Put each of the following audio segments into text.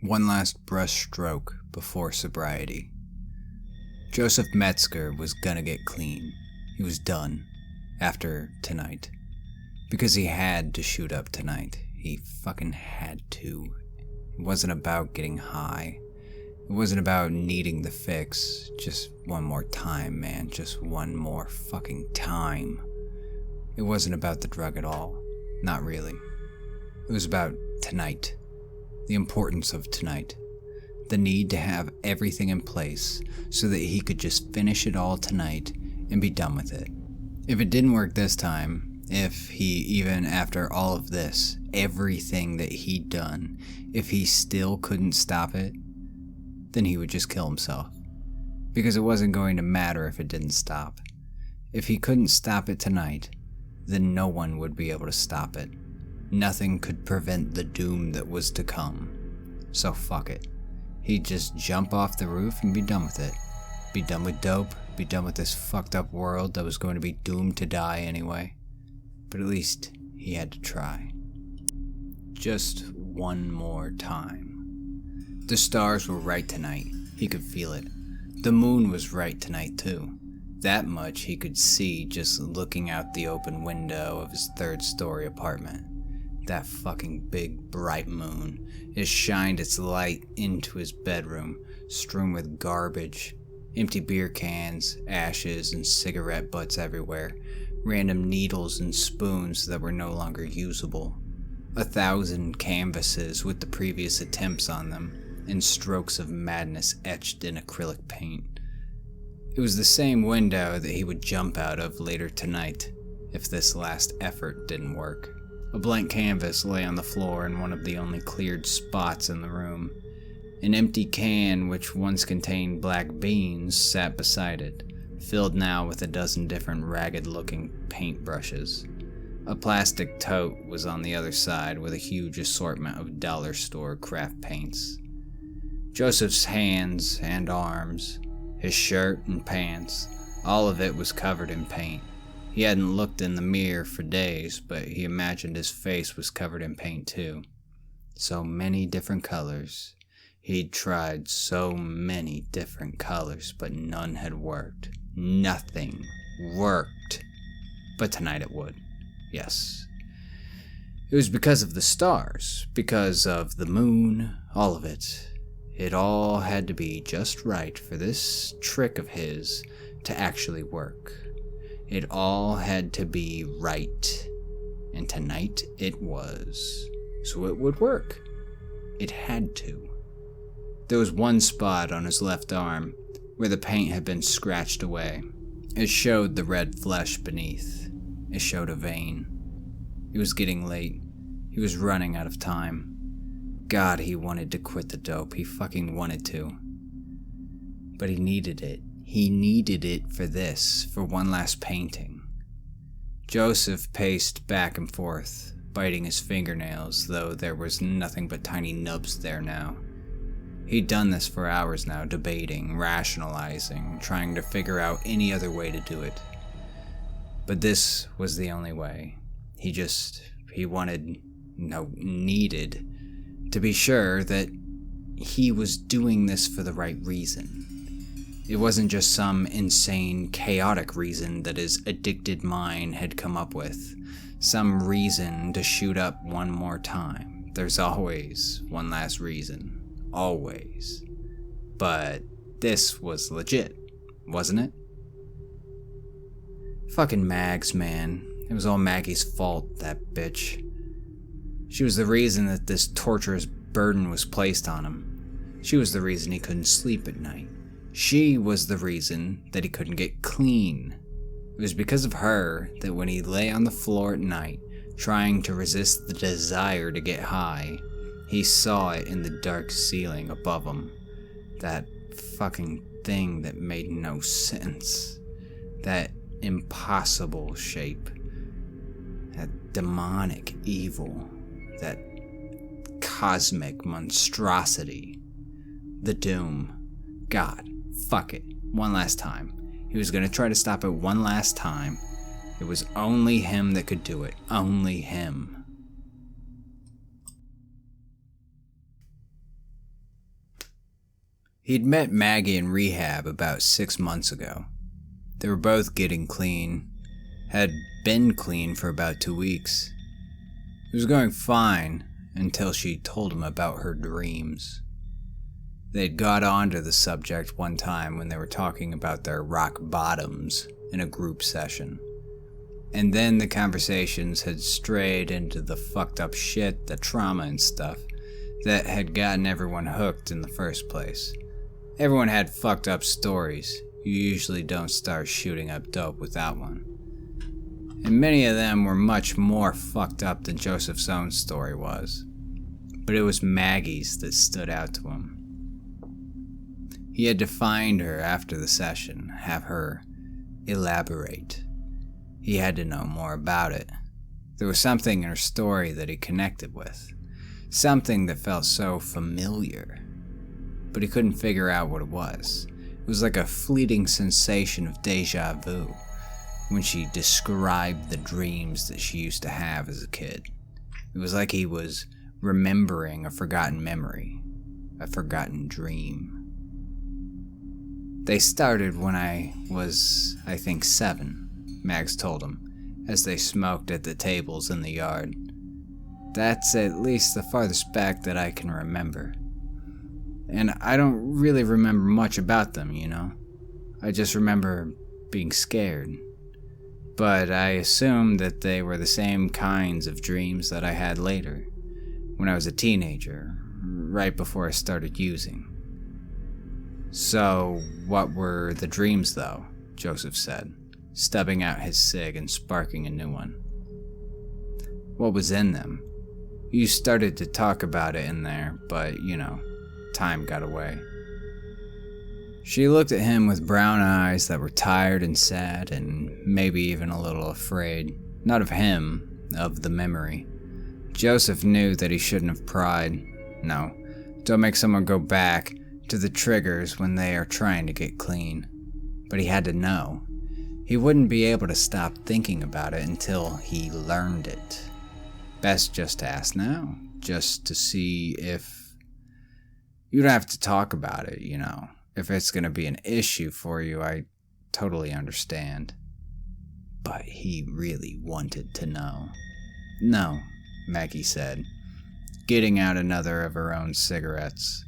One last brushstroke before sobriety. Joseph Metzger was gonna get clean. He was done. After tonight. Because he had to shoot up tonight. He fucking had to. It wasn't about getting high. It wasn't about needing the fix. Just one more time, man. Just one more fucking time. It wasn't about the drug at all. Not really. It was about tonight. The importance of tonight. The need to have everything in place so that he could just finish it all tonight and be done with it. If it didn't work this time, if he, even after all of this, everything that he'd done, if he still couldn't stop it, then he would just kill himself. Because it wasn't going to matter if it didn't stop. If he couldn't stop it tonight, then no one would be able to stop it. Nothing could prevent the doom that was to come. So fuck it. He'd just jump off the roof and be done with it. Be done with dope, be done with this fucked up world that was going to be doomed to die anyway. But at least he had to try. Just one more time. The stars were right tonight. He could feel it. The moon was right tonight too. That much he could see just looking out the open window of his third-story apartment. That fucking big, bright moon. It shined its light into his bedroom, strewn with garbage. Empty beer cans, ashes, and cigarette butts everywhere. Random needles and spoons that were no longer usable. 1,000 canvases with the previous attempts on them, and strokes of madness etched in acrylic paint. It was the same window that he would jump out of later tonight, if this last effort didn't work. A blank canvas lay on the floor in one of the only cleared spots in the room. An empty can which once contained black beans sat beside it, filled now with a dozen different ragged-looking paintbrushes. A plastic tote was on the other side with a huge assortment of dollar store craft paints. Joseph's hands and arms, his shirt and pants, all of it was covered in paint. He hadn't looked in the mirror for days, but he imagined his face was covered in paint too. So many different colors. He'd tried so many different colors, but none had worked. Nothing worked. But tonight it would. Yes. It was because of the stars, because of the moon, all of it. It all had to be just right for this trick of his to actually work. It all had to be right. And tonight it was. So it would work. It had to. There was one spot on his left arm where the paint had been scratched away. It showed the red flesh beneath. It showed a vein. It was getting late. He was running out of time. God, he wanted to quit the dope. He fucking wanted to. But he needed it. He needed it for this, for one last painting. Joseph paced back and forth, biting his fingernails, though there was nothing but tiny nubs there now. He'd done this for hours now, debating, rationalizing, trying to figure out any other way to do it. But this was the only way. He needed to be sure that he was doing this for the right reason. It wasn't just some insane, chaotic reason that his addicted mind had come up with. Some reason to shoot up one more time. There's always one last reason. Always. But this was legit, wasn't it? Fucking Mags, man. It was all Maggie's fault, that bitch. She was the reason that this torturous burden was placed on him. She was the reason he couldn't sleep at night. She was the reason that he couldn't get clean. It was because of her that when he lay on the floor at night, trying to resist the desire to get high, he saw it in the dark ceiling above him. That fucking thing that made no sense. That impossible shape. That demonic evil. That cosmic monstrosity. The doom. God, fuck it. One last time. He was gonna try to stop it one last time. It was only him that could do it. Only him. He'd met Maggie in rehab about 6 months ago. They were both getting clean, had been clean for about 2 weeks. It was going fine until she told him about her dreams. They'd got onto the subject one time when they were talking about their rock bottoms in a group session. And then the conversations had strayed into the fucked up shit, the trauma and stuff that had gotten everyone hooked in the first place. Everyone had fucked up stories. You usually don't start shooting up dope without one. And many of them were much more fucked up than Joseph's own story was. But it was Maggie's that stood out to him. He had to find her after the session, have her elaborate. He had to know more about it. There was something in her story that he connected with. Something that felt so familiar. But he couldn't figure out what it was. It was like a fleeting sensation of deja vu when she described the dreams that she used to have as a kid. It was like he was remembering a forgotten memory, a forgotten dream. They started when I was, I think, 7, Mags told him, as they smoked at the tables in the yard. That's at least the farthest back that I can remember. And I don't really remember much about them, you know. I just remember being scared. But I assume that they were the same kinds of dreams that I had later, when I was a teenager, right before I started using. So, what were the dreams though? Joseph said, stubbing out his cig and sparking a new one. What was in them? You started to talk about it in there, but, you know, time got away. She looked at him with brown eyes that were tired and sad and maybe even a little afraid. Not of him, of the memory. Joseph knew that he shouldn't have pried. No, don't make someone go back to the triggers when they are trying to get clean. But he had to know. He wouldn't be able to stop thinking about it until he learned it. Best just to ask now, just to see if... You don't have to talk about it, you know. If it's going to be an issue for you, I totally understand. But he really wanted to know. No, Maggie said, getting out another of her own cigarettes.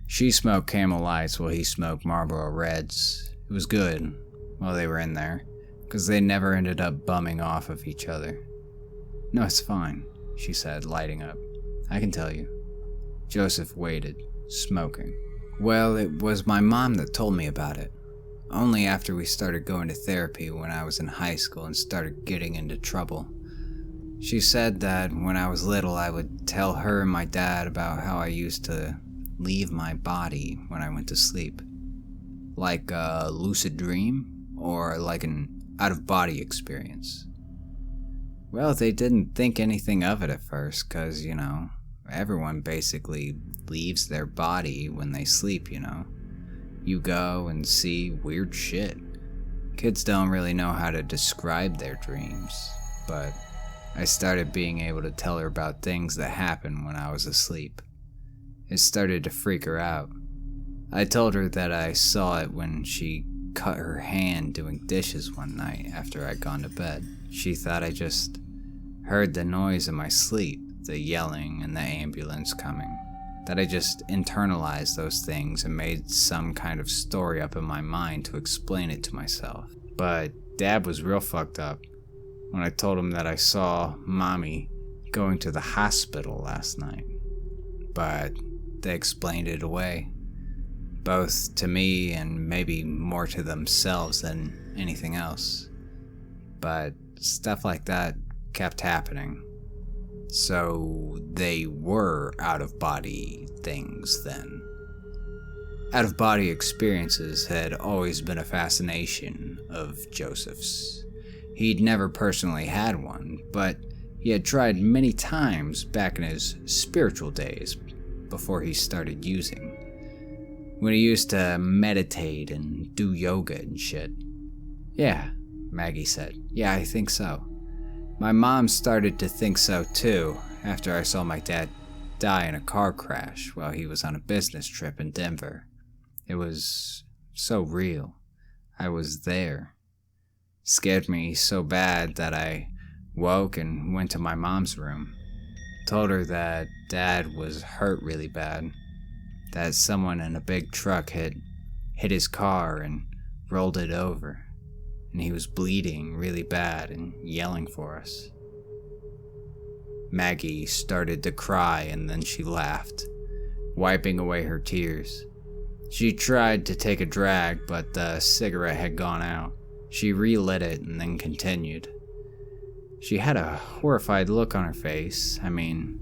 She smoked Camel Lights while he smoked Marlboro Reds. It was good while they were in there, because they never ended up bumming off of each other. No, it's fine, she said, lighting up. I can tell you. Joseph waited, smoking. Well, it was my mom that told me about it. Only after we started going to therapy when I was in high school and started getting into trouble. She said that when I was little I would tell her and my dad about how I used to leave my body when I went to sleep. Like a lucid dream, or like an out-of-body experience. Well, they didn't think anything of it at first, 'cause, you know, everyone basically leaves their body when they sleep, you know. You go and see weird shit. Kids don't really know how to describe their dreams, but I started being able to tell her about things that happened when I was asleep. It started to freak her out. I told her that I saw it when she cut her hand doing dishes one night after I'd gone to bed. She thought I just heard the noise in my sleep, the yelling and the ambulance coming. That I just internalized those things and made some kind of story up in my mind to explain it to myself. But Dad was real fucked up when I told him that I saw Mommy going to the hospital last night. But they explained it away, both to me and maybe more to themselves than anything else. But stuff like that kept happening. So they were out-of-body things then. Out-of-body experiences had always been a fascination of Joseph's. He'd never personally had one, but he had tried many times back in his spiritual days before he started using. When he used to meditate and do yoga and shit. Yeah, Maggie said. Yeah, I think so. My mom started to think so too, after I saw my dad die in a car crash while he was on a business trip in Denver. It was so real. I was there. Scared me so bad that I woke and went to my mom's room. Told her that Dad was hurt really bad. That someone in a big truck hit his car and rolled it over. And he was bleeding really bad and yelling for us. Maggie started to cry and then she laughed, wiping away her tears. She tried to take a drag, but the cigarette had gone out. She relit it and then continued. She had a horrified look on her face. I mean,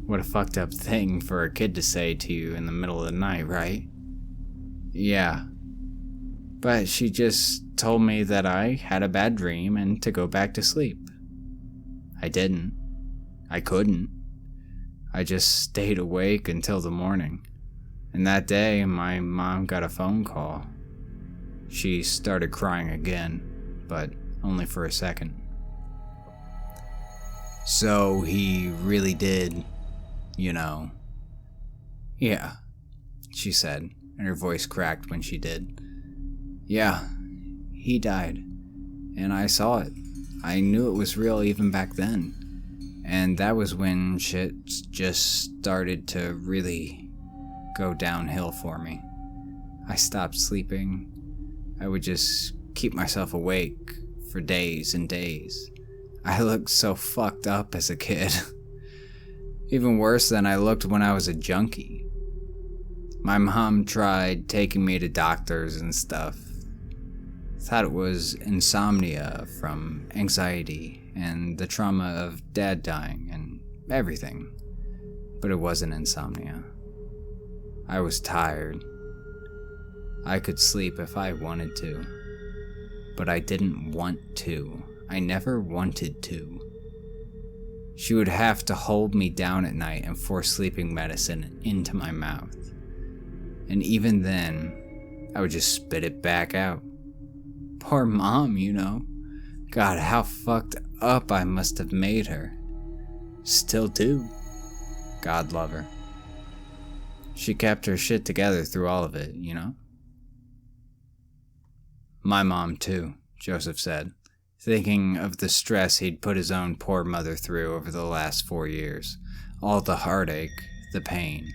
what a fucked up thing for a kid to say to you in the middle of the night, right? Yeah. But she just told me that I had a bad dream and to go back to sleep. I didn't. I couldn't. I just stayed awake until the morning. And that day, my mom got a phone call. She started crying again, but only for a second. So he really did, Yeah, she said, and her voice cracked when she did. Yeah, he died, and I saw it. I knew it was real even back then. And that was when shit just started to really go downhill for me. I stopped sleeping. I would just keep myself awake for days and days. I looked so fucked up as a kid. Even worse than I looked when I was a junkie. My mom tried taking me to doctors and stuff. Thought it was insomnia from anxiety and the trauma of Dad dying and everything. But it wasn't insomnia. I was tired. I could sleep if I wanted to. But I didn't want to. I never wanted to. She would have to hold me down at night and force sleeping medicine into my mouth. And even then, I would just spit it back out. Poor Mom, God, how fucked up I must have made her. Still do. God love her. She kept her shit together through all of it, My mom too, Joseph said, thinking of the stress he'd put his own poor mother through over the last 4 years. All the heartache, the pain.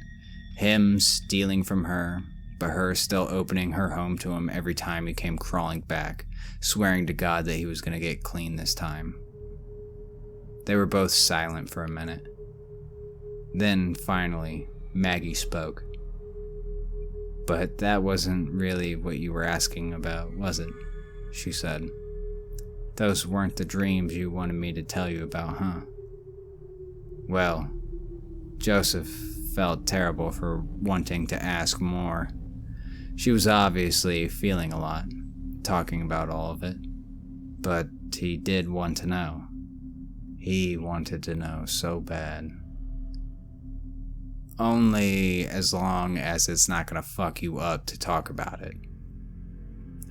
Him stealing from her, but her still opening her home to him every time he came crawling back, swearing to God that he was going to get clean this time. They were both silent for a minute. Then, finally, Maggie spoke. But that wasn't really what you were asking about, was it? She said. Those weren't the dreams you wanted me to tell you about, huh? Well, Joseph felt terrible for wanting to ask more. She was obviously feeling a lot, talking about all of it. But he did want to know. He wanted to know so bad. Only as long as it's not gonna fuck you up to talk about it.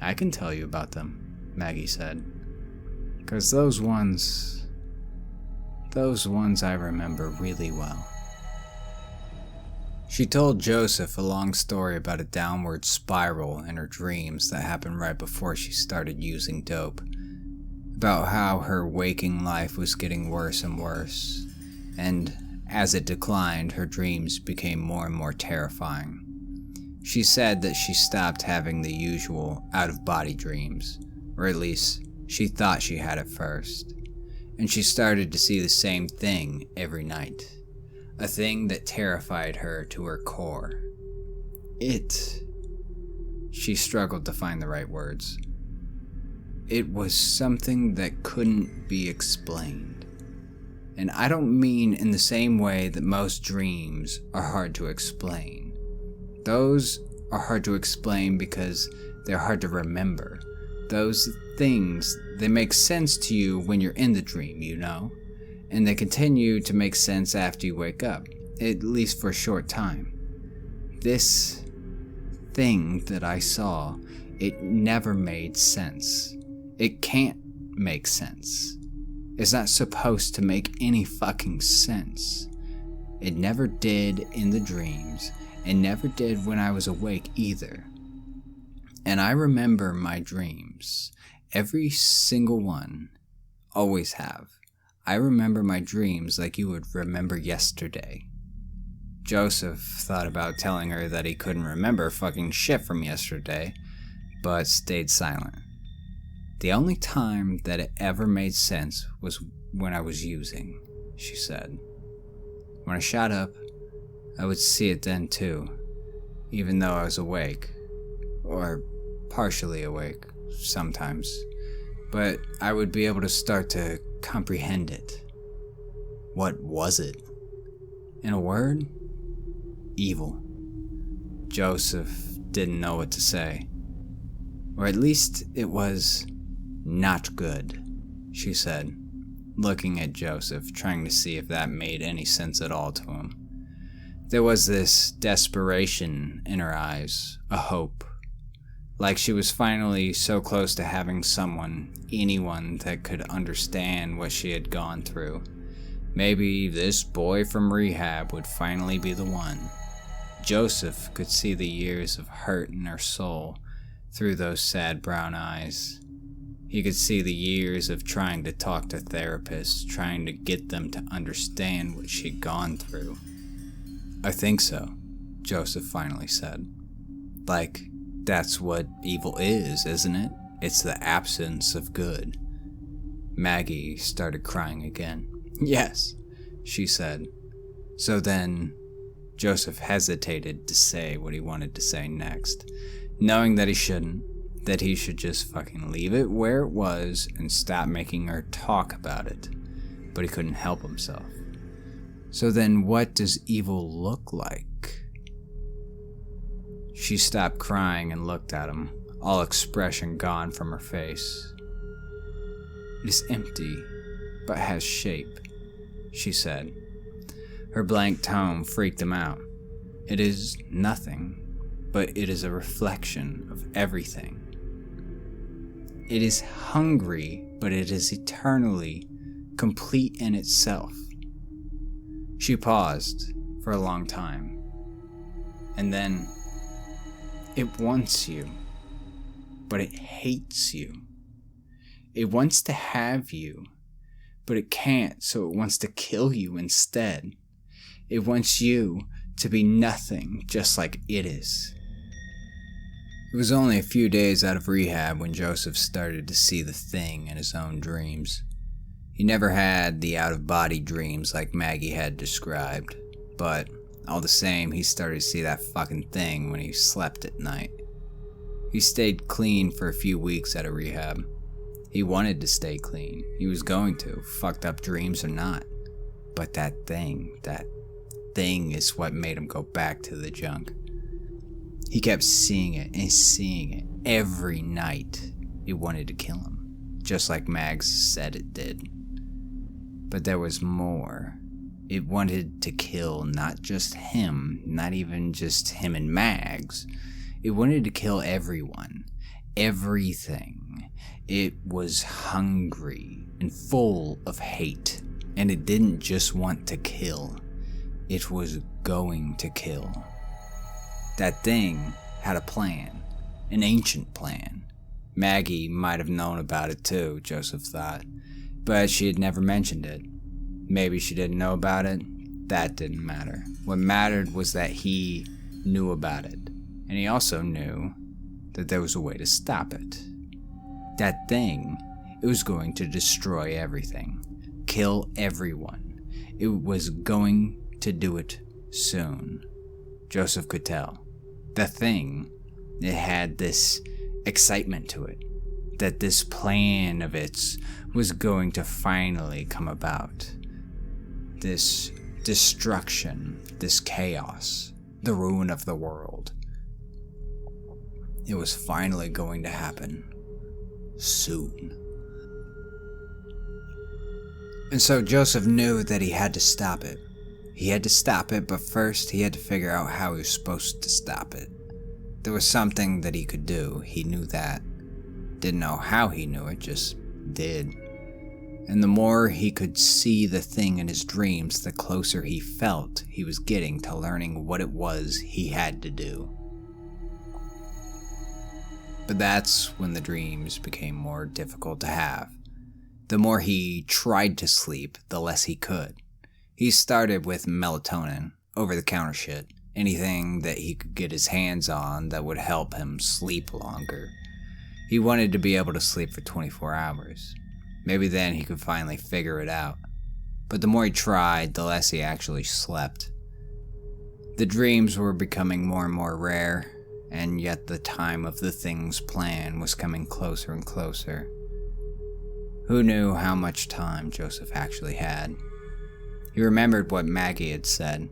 I can tell you about them, Maggie said. 'Cause those ones I remember really well. She told Joseph a long story about a downward spiral in her dreams that happened right before she started using dope. About how her waking life was getting worse and worse, and as it declined, her dreams became more and more terrifying. She said that she stopped having the usual out-of-body dreams, or at least she thought she had at first, and she started to see the same thing every night. A thing that terrified her to her core. She struggled to find the right words. It was something that couldn't be explained. And I don't mean in the same way that most dreams are hard to explain. Those are hard to explain because they're hard to remember. Those things, they make sense to you when you're in the dream, and they continue to make sense after you wake up, at least for a short time. This thing that I saw, it never made sense. It can't make sense. It's not supposed to make any fucking sense. It never did in the dreams, and never did when I was awake either. And I remember my dreams, every single one, always have. I remember my dreams like you would remember yesterday. Joseph thought about telling her that he couldn't remember fucking shit from yesterday, but stayed silent. The only time that it ever made sense was when I was using, she said. When I shot up, I would see it then too, even though I was awake, or partially awake, sometimes. But I would be able to start to comprehend it. What was it? In a word, evil. Joseph didn't know what to say. Or at least it was not good, she said, looking at Joseph, trying to see if that made any sense at all to him. There was this desperation in her eyes, a hope. Like she was finally so close to having someone, anyone that could understand what she had gone through. Maybe this boy from rehab would finally be the one. Joseph could see the years of hurt in her soul through those sad brown eyes. He could see the years of trying to talk to therapists, trying to get them to understand what she'd gone through. I think so, Joseph finally said. Like, that's what evil is, isn't it? It's the absence of good. Maggie started crying again. Yes, she said. So then, Joseph hesitated to say what he wanted to say next, knowing that he shouldn't, that he should just fucking leave it where it was and stop making her talk about it. But he couldn't help himself. So then what does evil look like? She stopped crying and looked at him, all expression gone from her face. It is empty, but has shape, she said. Her blank tone freaked him out. It is nothing, but it is a reflection of everything. It is hungry, but it is eternally complete in itself. She paused for a long time, and then, it wants you, but it hates you. It wants to have you, but it can't, so it wants to kill you instead. It wants you to be nothing, just like it is. It was only a few days out of rehab when Joseph started to see the thing in his own dreams. He never had the out-of-body dreams like Maggie had described, but all the same, he started to see that fucking thing when he slept at night. He stayed clean for a few weeks out of rehab. He wanted to stay clean. He was going to, fucked up dreams or not. But that thing is what made him go back to the junk. He kept seeing it and seeing it every night. It wanted to kill him, just like Mags said it did. But there was more. It wanted to kill not just him, not even just him and Mags. It wanted to kill everyone, everything. It was hungry and full of hate, and it didn't just want to kill. It was going to kill. That thing had a plan, an ancient plan. Maggie might have known about it too, Joseph thought, but she had never mentioned it. Maybe she didn't know about it. That didn't matter. What mattered was that he knew about it. And he also knew that there was a way to stop it. That thing, it was going to destroy everything. Kill everyone. It was going to do it soon. Joseph could tell. The thing, it had this excitement to it. That this plan of its was going to finally come about. This destruction, this chaos, the ruin of the world. It was finally going to happen. Soon. And so Joseph knew that he had to stop it. He had to stop it, but first he had to figure out how he was supposed to stop it. There was something that he could do. He knew that. Didn't know how he knew it, just did. And the more he could see the thing in his dreams, the closer he felt he was getting to learning what it was he had to do. But that's when the dreams became more difficult to have. The more he tried to sleep, the less he could. He started with melatonin, over-the-counter shit, anything that he could get his hands on that would help him sleep longer. He wanted to be able to sleep for 24 hours. Maybe then he could finally figure it out. But the more he tried, the less he actually slept. The dreams were becoming more and more rare, and yet the time of the thing's plan was coming closer and closer. Who knew how much time Joseph actually had? He remembered what Maggie had said,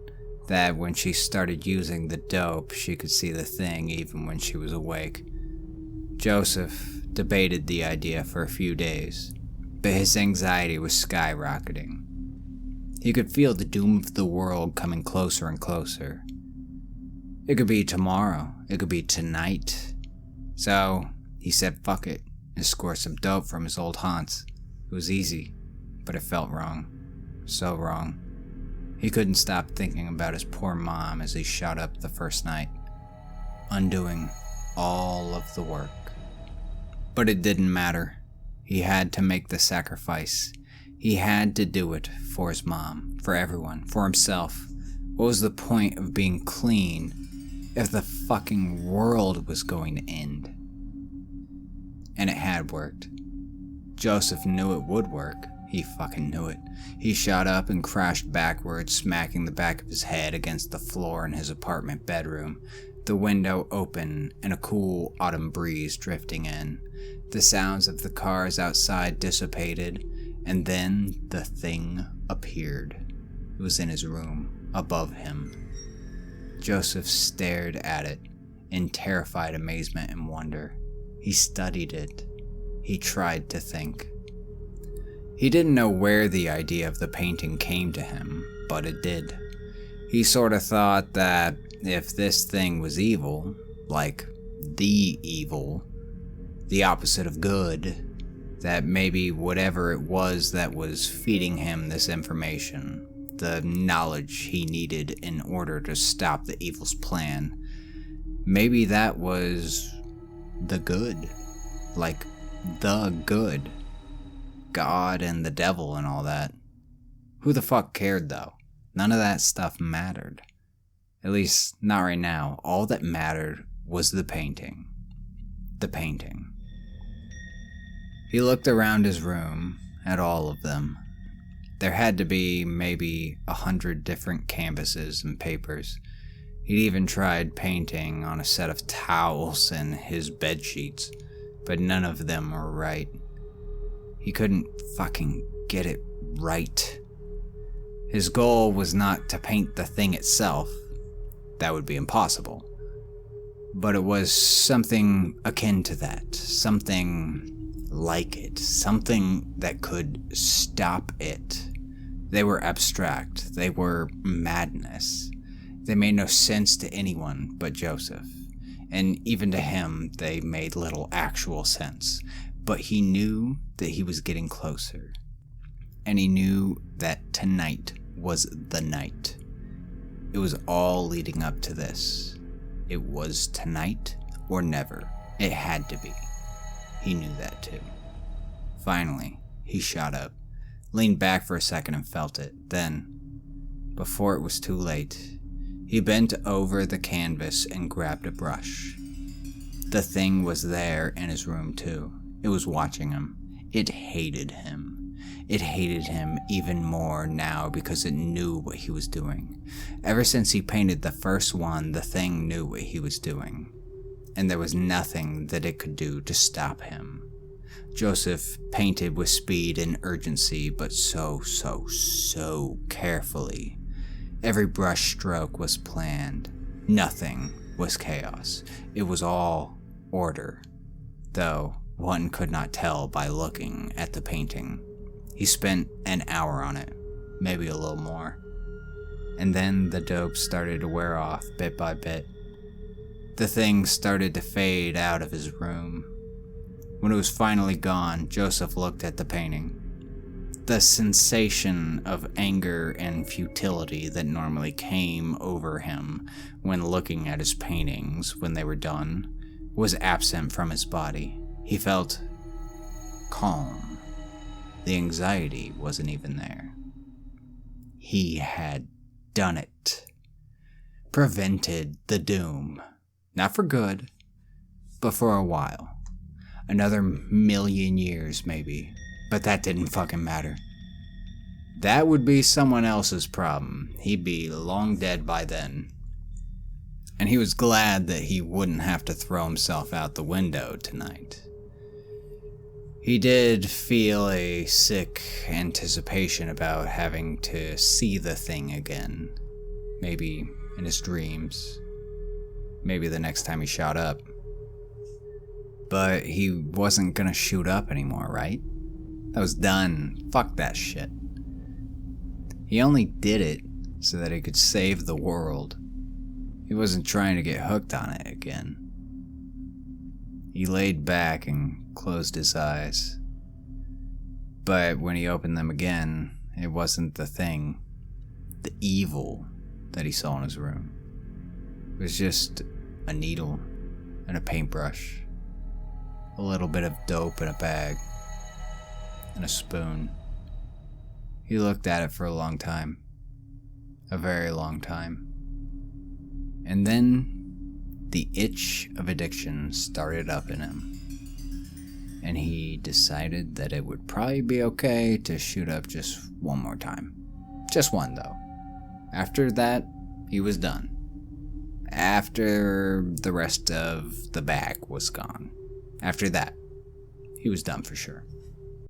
that when she started using the dope, she could see the thing even when she was awake. Joseph debated the idea for a few days, but his anxiety was skyrocketing. He could feel the doom of the world coming closer and closer. It could be tomorrow, it could be tonight. So he said fuck it and scored some dope from his old haunts. It was easy, but it felt wrong. So wrong. He couldn't stop thinking about his poor mom as he shot up the first night, undoing all of the work. But it didn't matter. He had to make the sacrifice. He had to do it for his mom, for everyone, for himself. What was the point of being clean if the fucking world was going to end? And it had worked. Joseph knew it would work. He fucking knew it. He shot up and crashed backwards, smacking the back of his head against the floor in his apartment bedroom, the window open and a cool autumn breeze drifting in. The sounds of the cars outside dissipated, and then the thing appeared. It was in his room, above him. Joseph stared at it in terrified amazement and wonder. He studied it. He tried to think. He didn't know where the idea of the painting came to him, but it did. He sort of thought that if this thing was evil, like the evil, the opposite of good, that maybe whatever it was that was feeding him this information, the knowledge he needed in order to stop the evil's plan, maybe that was the good. Like, the good. God and the devil and all that. Who the fuck cared though? None of that stuff mattered. At least, not right now. All that mattered was the painting. The painting. He looked around his room, at all of them. There had to be maybe 100 different canvases and papers. He'd even tried painting on a set of towels and his bed sheets, but none of them were right. He couldn't fucking get it right. His goal was not to paint the thing itself. That would be impossible. But it was something akin to that. Something like it. Something that could stop it. They were abstract. They were madness. They made no sense to anyone but Joseph. And even to him, they made little actual sense. But he knew that he was getting closer. And he knew that tonight was the night. It was all leading up to this. It was tonight or never. It had to be. He knew that too. Finally, he shot up, leaned back for a second and felt it. Then, before it was too late, he bent over the canvas and grabbed a brush. The thing was there in his room too. It was watching him. It hated him. It hated him even more now because it knew what he was doing. Ever since he painted the first one, the thing knew what he was doing. And there was nothing that it could do to stop him. Joseph painted with speed and urgency, but so carefully. Every brush stroke was planned. Nothing was chaos. It was all order. Though one could not tell by looking at the painting. He spent an hour on it, maybe a little more. And then the dope started to wear off bit by bit. The thing started to fade out of his room. When it was finally gone, Joseph looked at the painting. the sensation of anger and futility that normally came over him when looking at his paintings when they were done was absent from his body. He felt calm. The anxiety wasn't even there. He had done it. Prevented the doom. Not for good, but for a while. Another 1,000,000 years, maybe. But that didn't fucking matter. That would be someone else's problem. He'd be long dead by then. And he was glad that he wouldn't have to throw himself out the window tonight. He did feel a sick anticipation about having to see the thing again. Maybe in his dreams. Maybe the next time he shot up. But he wasn't gonna shoot up anymore, right? That was done. Fuck that shit. He only did it so that he could save the world. He wasn't trying to get hooked on it again. He laid back and closed his eyes. But when he opened them again, it wasn't the thing, the evil that he saw in his room. It was just a needle and a paintbrush, a little bit of dope in a bag, and a spoon. He looked at it for a long time. A very long time. And then the itch of addiction started up in him. And he decided that it would probably be okay to shoot up just one more time. Just one, though. After that, he was done. After the rest of the bag was gone. After that, he was done for sure.